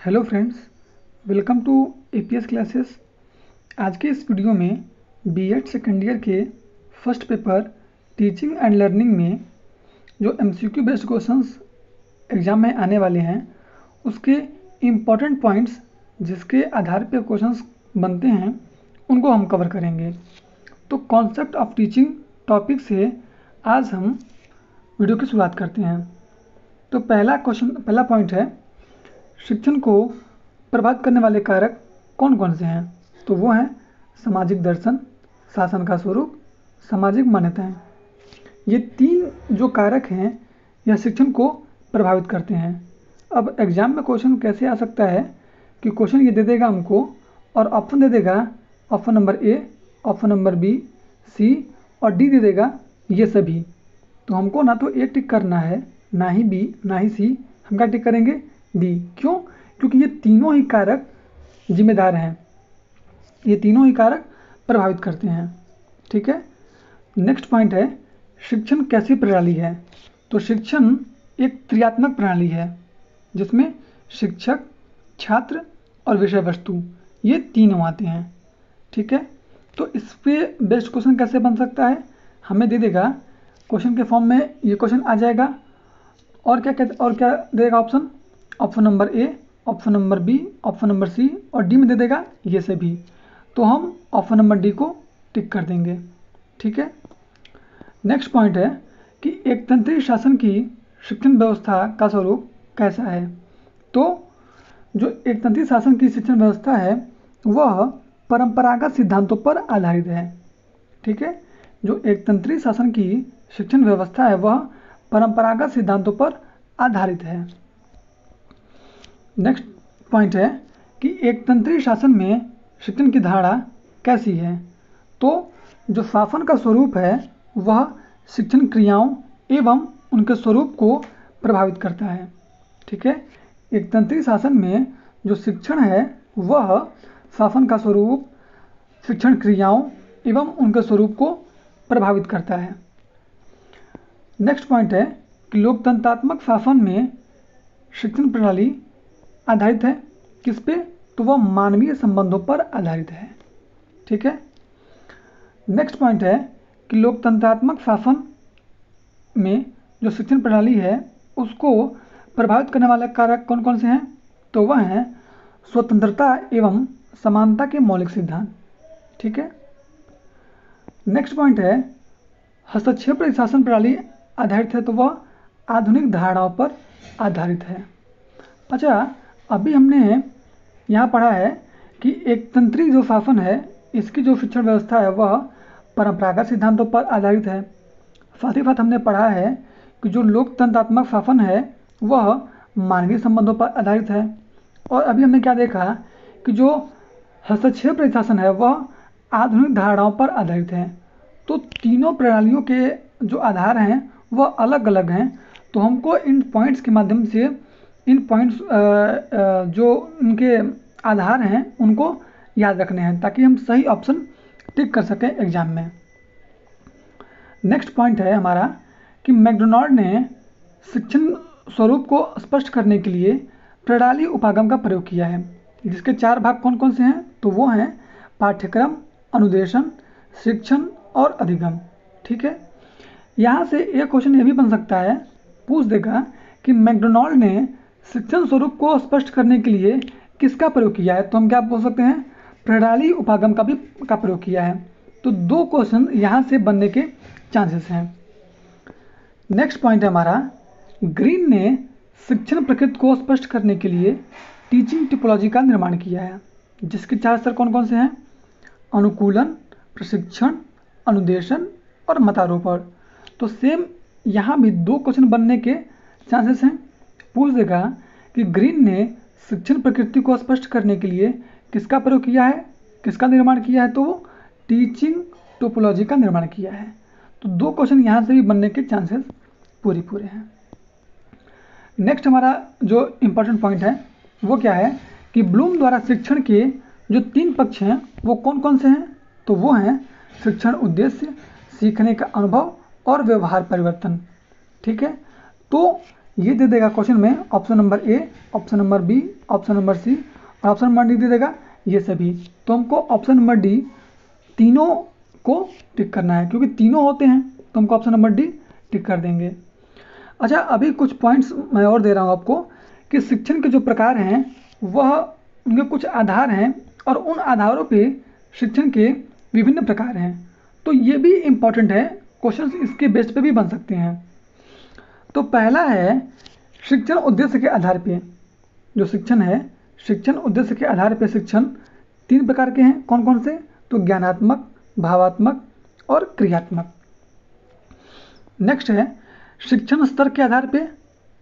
Hello friends, welcome to APS classes. आज के इस वीडियो में बीएड सेकेंड ईयर के first paper teaching and learning में जो एमसीक्यू बेस्ड क्वेश्चंस एग्ज़ाम में आने वाले हैं उसके इम्पॉर्टेंट पॉइंट्स जिसके आधार पर क्वेश्चंस बनते हैं उनको हम कवर करेंगे। तो कॉन्सेप्ट ऑफ टीचिंग टॉपिक से आज हम वीडियो की शुरुआत करते हैं। तो पहला पॉइंट है, शिक्षण को प्रभावित करने वाले कारक कौन कौन से हैं? तो वो हैं सामाजिक दर्शन, शासन का स्वरूप, सामाजिक मान्यताएं। ये तीन जो कारक हैं यह शिक्षण को प्रभावित करते हैं। अब एग्जाम में क्वेश्चन कैसे आ सकता है कि क्वेश्चन ये दे देगा हमको और ऑप्शन दे देगा, ऑप्शन नंबर ए, ऑप्शन नंबर बी, सी और डी दे देगा ये सभी। तो हमको ना तो ए टिक करना है, ना ही बी, ना ही सी, हम क्या टिक करेंगे? डी। क्यों? क्योंकि ये तीनों ही कारक जिम्मेदार हैं, ये तीनों ही कारक प्रभावित करते हैं। ठीक है। नेक्स्ट पॉइंट है, शिक्षण कैसी प्रणाली है? तो शिक्षण एक क्रियात्मक प्रणाली है जिसमें शिक्षक, छात्र और विषय वस्तु ये तीनों आते हैं। ठीक है। तो इस पे बेस्ट क्वेश्चन कैसे बन सकता है? हमें दे देगा क्वेश्चन के फॉर्म में, ये क्वेश्चन आ जाएगा और क्या देगा ऑप्शन? ऑप्शन नंबर ए, option number B, option number C और डी में दे देगा ये सभी। तो हम ऑप्शन नंबर डी को टिक कर देंगे। ठीक है। नेक्स्ट पॉइंट है कि एक तंत्रीय शासन की शिक्षण व्यवस्था का स्वरूप कैसा है? तो जो एक तंत्रीय शासन की शिक्षण व्यवस्था है वह परंपरागत सिद्धांतों पर आधारित है। ठीक है। जो एक तंत्रीय शासन की शिक्षण व्यवस्था है वह परंपरागत सिद्धांतों पर आधारित है। नेक्स्ट पॉइंट है कि एक तंत्रीय शासन में शिक्षण की धारणा कैसी है? तो जो शासन का स्वरूप है वह शिक्षण क्रियाओं एवं उनके स्वरूप को प्रभावित करता है। ठीक है। एक तंत्रीय शासन में जो शिक्षण है वह शासन का स्वरूप, शिक्षण क्रियाओं एवं उनके स्वरूप को प्रभावित करता है। नेक्स्ट पॉइंट है कि लोकतंत्रात्मक शासन में शिक्षण प्रणाली आधारित है किस पे? तो वह मानवीय संबंधों पर आधारित है। ठीक है। नेक्स्ट पॉइंट है कि लोकतंत्रात्मक शासन में जो शिक्षण प्रणाली है उसको प्रभावित करने वाले कारक कौन कौन से हैं? तो वह हैं स्वतंत्रता एवं समानता के मौलिक सिद्धांत। ठीक है। नेक्स्ट पॉइंट है हस्तक्षेप रहित शासन प्रणाली आधारित है, तो वह आधुनिक धारणाओं पर आधारित है। अच्छा, अभी हमने यहाँ पढ़ा है कि एक तंत्रीय जो शासन है इसकी जो शिक्षण व्यवस्था है वह परंपरागत सिद्धांतों पर आधारित है। साथ ही साथ हमने पढ़ा है कि जो लोकतंत्रात्मक शासन है वह मानवीय संबंधों पर आधारित है। और अभी हमने क्या देखा कि जो हस्तक्षेप रहित शासन है वह आधुनिक धारणाओं पर आधारित है। तो तीनों प्रणालियों के जो आधार हैं वह अलग अलग हैं। तो हमको इन पॉइंट्स के माध्यम से इन पॉइंट्स जो उनके आधार हैं उनको याद रखने हैं ताकि हम सही ऑप्शन टिक कर सकें एग्जाम में। नेक्स्ट पॉइंट है हमारा कि मैकडोनाल्ड ने शिक्षण स्वरूप को स्पष्ट करने के लिए प्रणाली उपागम का प्रयोग किया है, जिसके 4 भाग कौन कौन से हैं? तो वो हैं पाठ्यक्रम, अनुदेशन, शिक्षण और अधिगम। ठीक है। यहाँ से एक क्वेश्चन ये भी बन सकता है, पूछ देगा कि मैकडोनाल्ड ने शिक्षण स्वरूप को स्पष्ट करने के लिए किसका प्रयोग किया है? तो हम क्या बोल सकते हैं? प्रणाली उपागम का प्रयोग किया है। तो 2 क्वेश्चन यहाँ से बनने के चांसेस हैं। नेक्स्ट पॉइंट है हमारा, ग्रीन ने शिक्षण प्रकृति को स्पष्ट करने के लिए टीचिंग टिपोलॉजी का निर्माण किया है, जिसके 4 स्तर कौन कौन से हैं? अनुकूलन, प्रशिक्षण, अनुदेशन और मतारोपण। तो सेम यहाँ भी 2 क्वेश्चन बनने के चांसेस हैं। पूछ देगा कि ग्रीन ने शिक्षण प्रकृति को स्पष्ट करने के लिए किसका प्रयोग किया है, किसका निर्माण किया है? तो वो टीचिंग टोपोलॉजी का निर्माण किया है। तो 2 क्वेश्चन यहाँ से भी बनने के चांसेस पूरे हैं। नेक्स्ट हमारा जो इम्पोर्टेंट पॉइंट है वो क्या है कि ब्लूम द्वारा शिक्षण के जो 3 पक्ष हैं वो कौन कौन से हैं? तो वो हैं शिक्षण उद्देश्य, सीखने का अनुभव और व्यवहार परिवर्तन। ठीक है। तो ये दे देगा क्वेश्चन में ऑप्शन नंबर ए, option number B, option number C और ऑप्शन नंबर डी दे देगा ये सभी। तो हमको ऑप्शन नंबर डी तीनों को टिक करना है, क्योंकि तीनों होते हैं तो हमको ऑप्शन नंबर डी टिक कर देंगे। अच्छा, अभी कुछ पॉइंट्स मैं और दे रहा हूँ आपको कि शिक्षण के जो प्रकार हैं वह उनके कुछ आधार हैं और उन आधारों पे शिक्षण के विभिन्न प्रकार हैं। तो ये भी इम्पॉर्टेंट है, क्वेश्चन इसके बेस पे भी बन सकते हैं। तो पहला है शिक्षण उद्देश्य के आधार पे। जो शिक्षण है, शिक्षण उद्देश्य के आधार पे शिक्षण 3 प्रकार के हैं। कौन कौन से? तो ज्ञानात्मक, भावात्मक और क्रियात्मक। नेक्स्ट है शिक्षण स्तर के आधार पे,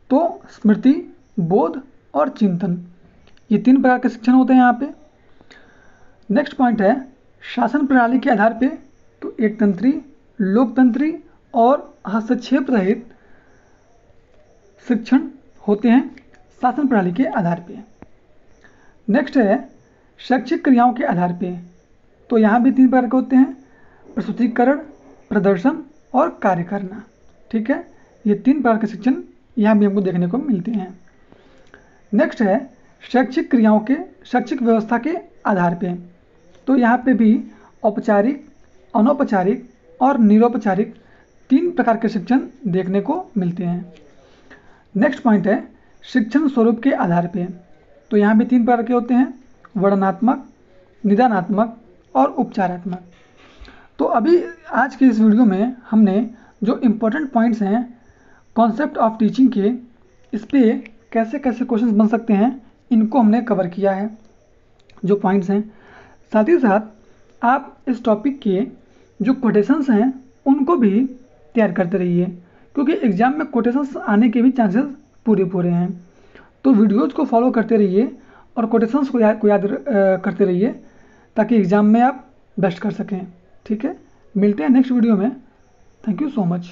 तो स्मृति, बोध और चिंतन। ये 3 प्रकार के शिक्षण होते हैं यहाँ पे। नेक्स्ट पॉइंट है शासन प्रणाली के आधार पे, तो एकतंत्री, लोकतंत्री और हस्तक्षेप रहित शिक्षण होते हैं शासन प्रणाली के आधार पे। नेक्स्ट है शैक्षिक क्रियाओं के आधार पे, तो यहाँ भी 3 प्रकार के होते हैं, प्रस्तुतिकरण, प्रदर्शन और कार्य करना। ठीक है, ये 3 प्रकार के शिक्षण यहाँ भी हमको देखने को मिलते हैं। नेक्स्ट है शैक्षिक क्रियाओं के शैक्षिक व्यवस्था के आधार पे, तो यहाँ पे भी औपचारिक, अनौपचारिक और निरौपचारिक 3 प्रकार के शिक्षण देखने को मिलते हैं। नेक्स्ट पॉइंट है शिक्षण स्वरूप के आधार पे, तो यहाँ भी 3 प्रकार के होते हैं, वर्णनात्मक, निदानात्मक और उपचारात्मक। तो अभी आज के इस वीडियो में हमने जो इम्पोर्टेंट पॉइंट्स हैं कॉन्सेप्ट ऑफ टीचिंग के, इस पे कैसे कैसे क्वेश्चंस बन सकते हैं इनको हमने कवर किया है, जो पॉइंट्स हैं। साथ ही साथ आप इस टॉपिक के जो कोटेशंस हैं उनको भी तैयार करते रहिए, क्योंकि एग्जाम में कोटेशंस आने के भी चांसेस पूरे हैं। तो वीडियोज़ को फॉलो करते रहिए और कोटेशंस को याद करते रहिए, ताकि एग्ज़ाम में आप बेस्ट कर सकें। ठीक है, मिलते हैं नेक्स्ट वीडियो में। Thank you so much.